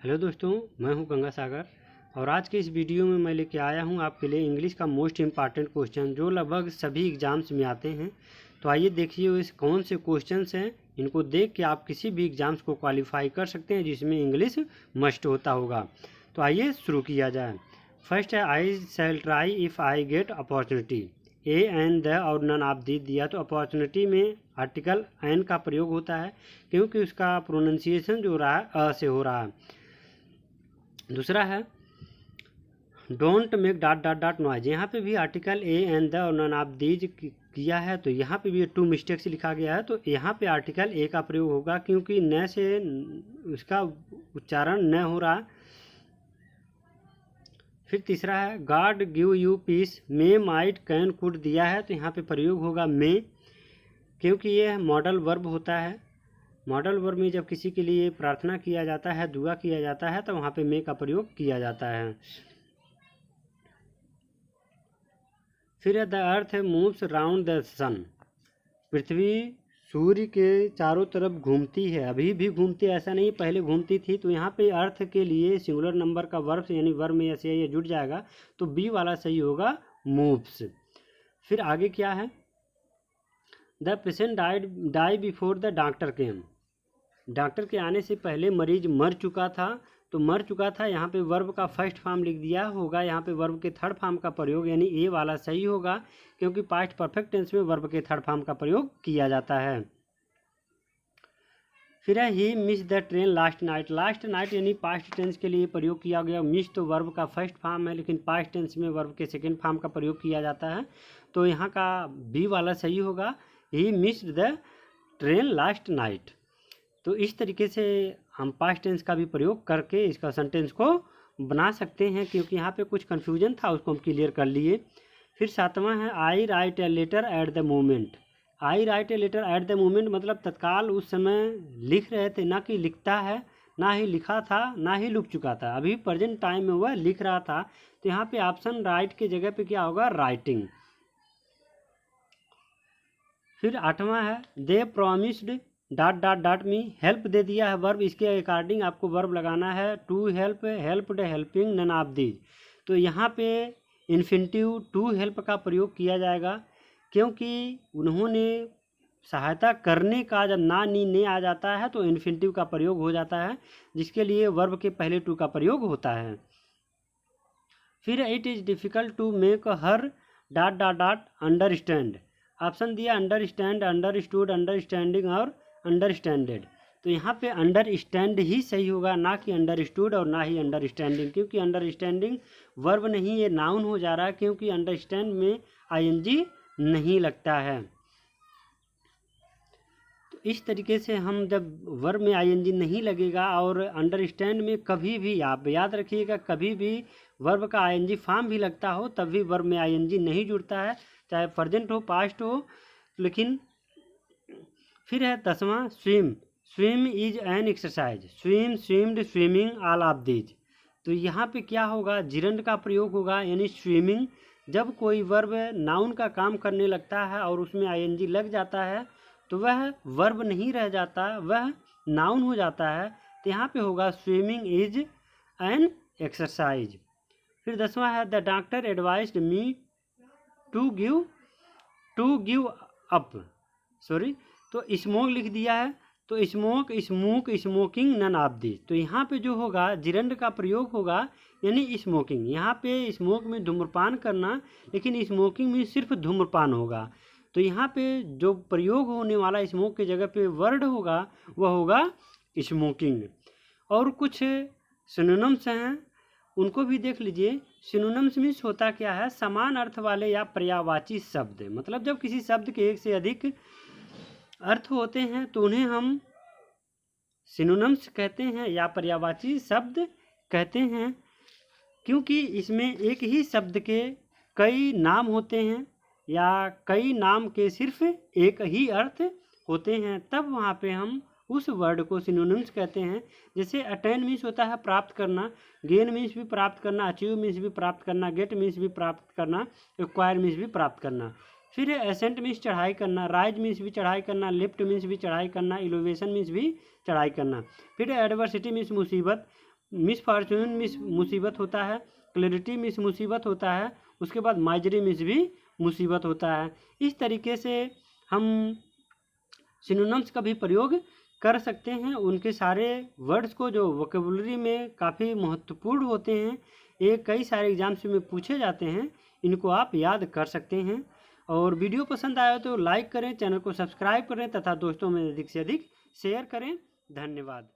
Hello दोस्तों, मैं हूं गंगा सागर और आज के इस वीडियो में मैं लेके आया हूं आपके लिए इंग्लिश का मोस्ट इम्पॉर्टेंट क्वेश्चन जो लगभग सभी एग्ज़ाम्स में आते हैं। तो आइए देखिए इस कौन से क्वेश्चंस हैं। इनको देख के आप किसी भी एग्ज़ाम्स को क्वालिफाई कर सकते हैं जिसमें इंग्लिश मस्ट होता होगा। तो आइए शुरू किया जाए। फर्स्ट है, I shall try if I get opportunity. A and the और नन ऑफ दी दिया तो अपॉर्चुनिटी में आर्टिकल एन का प्रयोग होता है क्योंकि उसका प्रोनाउंसिएशन जो हो रहा है अ से हो रहा है। दूसरा है, don't make dot dot dot noise. यहाँ पे भी आर्टिकल ए एंड द और नन ऑफ दीज किया है तो यहाँ पे भी टू मिस्टेक से लिखा गया है। तो यहाँ पे आर्टिकल ए का प्रयोग होगा क्योंकि न से उसका उच्चारण न हो रहा। फिर तीसरा है, God give you peace. May might can could दिया है तो यहाँ पे प्रयोग होगा मे, क्योंकि ये मॉडल वर्ब होता है। मॉडल वर्ब में जब किसी के लिए प्रार्थना किया जाता है, दुआ किया जाता है, तो वहाँ पे मे का प्रयोग किया जाता है। फिर the earth moves round the sun. पृथ्वी सूर्य के चारों तरफ घूमती है, अभी भी घूमती है, ऐसा नहीं पहले घूमती थी। तो यहाँ पे अर्थ के लिए सिंगुलर नंबर का वर्ब यानी वर्ब में ऐसे ये जुड़ जाएगा तो बी वाला सही होगा, मूव्स। फिर आगे क्या है, the patient die before the doctor came. Doctor के आने से पहले मरीज मर चुका था। तो मर चुका था यहाँ पे वर्ब का फर्स्ट फॉर्म लिख दिया होगा, यहाँ पे वर्ब के थर्ड फॉर्म का प्रयोग यानी ए वाला सही होगा क्योंकि पास्ट परफेक्ट टेंस में वर्ब के थर्ड फॉर्म का प्रयोग किया जाता है। फिर है, he miss the train last night. Last night यानी पास्ट टेंस के लिए प्रयोग किया गया। मिस तो वर्ब का फर्स्ट फॉर्म है लेकिन पास्ट टेंस में वर्ब के सेकेंड फॉर्म का प्रयोग किया जाता है। तो यहाँ का बी वाला सही होगा, he missed the train last night. तो इस तरीके से हम पास्ट टेंस का भी प्रयोग करके इसका सेंटेंस को बना सकते हैं क्योंकि यहाँ पे कुछ कन्फ्यूजन था, उसको हम क्लियर कर लिए। फिर सातवां है, I write a letter at the moment. I write a letter at the moment मतलब तत्काल उस समय लिख रहे थे, ना कि लिखता है, ना ही लिखा था, ना ही लिख चुका था, अभी प्रेजेंट टाइम में वह लिख रहा था। तो यहाँ पे ऑप्शन राइट के जगह पे क्या होगा, राइटिंग। फिर आठवां है, they promised dot dot dot में हेल्प दे दिया है वर्ब, इसके अकॉर्डिंग आपको वर्ब लगाना है, to help, helped, helping, none of these. तो यहाँ पे इन्फिनिटिव टू हेल्प का प्रयोग किया जाएगा क्योंकि उन्होंने सहायता करने का जब ना नी ने आ जाता है तो इन्फिनिटिव का प्रयोग हो जाता है जिसके लिए वर्ब के पहले टू का प्रयोग होता है। फिर it is difficult to make her dot dot dot understand. Option दिया अंडरस्टैंड, अंडरस्टूड, अंडरस्टैंडिंग और अंडरस्टैंडेड। तो यहाँ पे अंडरस्टैंड ही सही होगा, ना कि अंडरस्टूड और ना ही अंडरस्टैंडिंग, क्योंकि अंडरस्टैंडिंग वर्ब नहीं, ये नाउन हो जा रहा है क्योंकि अंडरस्टैंड में आईएनजी नहीं लगता है। तो इस तरीके से हम जब वर्ब में आईएनजी नहीं लगेगा और अंडरस्टैंड में कभी भी आप याद रखिएगा, कभी भी वर्ब का आईएनजी फॉर्म भी लगता हो तब भी वर्ब में आईएनजी नहीं जुड़ता है, चाहे प्रेजेंट हो पास्ट हो। लेकिन फिर है 10वां, swim. Swim is an exercise. Swim, swimmed, swimming, all of these. तो यहाँ पे क्या होगा, जिरंड का प्रयोग होगा यानी स्विमिंग। जब कोई वर्ब नाउन का काम करने लगता है और उसमें आईएनजी लग जाता है तो वह वर्ब नहीं रह जाता, वह नाउन हो जाता है। तो यहाँ पे होगा स्विमिंग इज एन एक्सरसाइज। फिर 10वां है, the doctor advised me to give up. Sorry, तो स्मोक लिख दिया है तो smoke, smoke, smoking, none of this. तो यहाँ पे जो होगा जिरंड का प्रयोग होगा यानी स्मोकिंग। यहाँ पे स्मोक में धूम्रपान करना, लेकिन स्मोकिंग में सिर्फ धूम्रपान होगा। तो यहाँ पे जो प्रयोग होने वाला स्मोक की जगह पे वर्ड होगा वह होगा स्मोकिंग। और कुछ सिनोनिम्स हैं उनको भी देख लीजिए। सिनोनिम्स मीन्स होता क्या है, समान अर्थ वाले या पर्यायवाची शब्द। मतलब जब किसी शब्द के एक से अधिक अर्थ होते हैं तो उन्हें हम सिनोनिम्स कहते हैं या पर्यायवाची शब्द कहते हैं, क्योंकि इसमें एक ही शब्द के कई नाम होते हैं या कई नाम के सिर्फ एक ही अर्थ होते हैं, तब वहाँ पे हम उस वर्ड को सिनोनिम्स कहते हैं। जैसे अटेन मीन्स होता है प्राप्त करना, गेन मीन्स भी प्राप्त करना, अचीव मीन्स भी प्राप्त करना, गेट मीन्स भी प्राप्त करना, एक्वायर मीन्स भी प्राप्त करना। फिर एसेंट मीन्स चढ़ाई करना, राइज मीन्स भी चढ़ाई करना, लिफ्ट मीन्स भी चढ़ाई करना, एलिवेशन मीन्स भी चढ़ाई करना। फिर एडवर्सिटी मीन्स मुसीबत, मिस फॉर्चून मिस मुसीबत होता है, क्लैरिटी मिस मुसीबत होता है, उसके बाद माइजरी मिस भी मुसीबत होता है। इस तरीके से हम सिनोनिम्स का भी प्रयोग कर सकते हैं। उनके सारे वर्ड्स को जो वोकेबुलरी में काफ़ी महत्वपूर्ण होते हैं, ये कई सारे एग्जाम्स में पूछे जाते हैं, इनको आप याद कर सकते हैं। और वीडियो पसंद आया तो लाइक करें, चैनल को सब्सक्राइब करें तथा दोस्तों में अधिक से अधिक शेयर करें। धन्यवाद।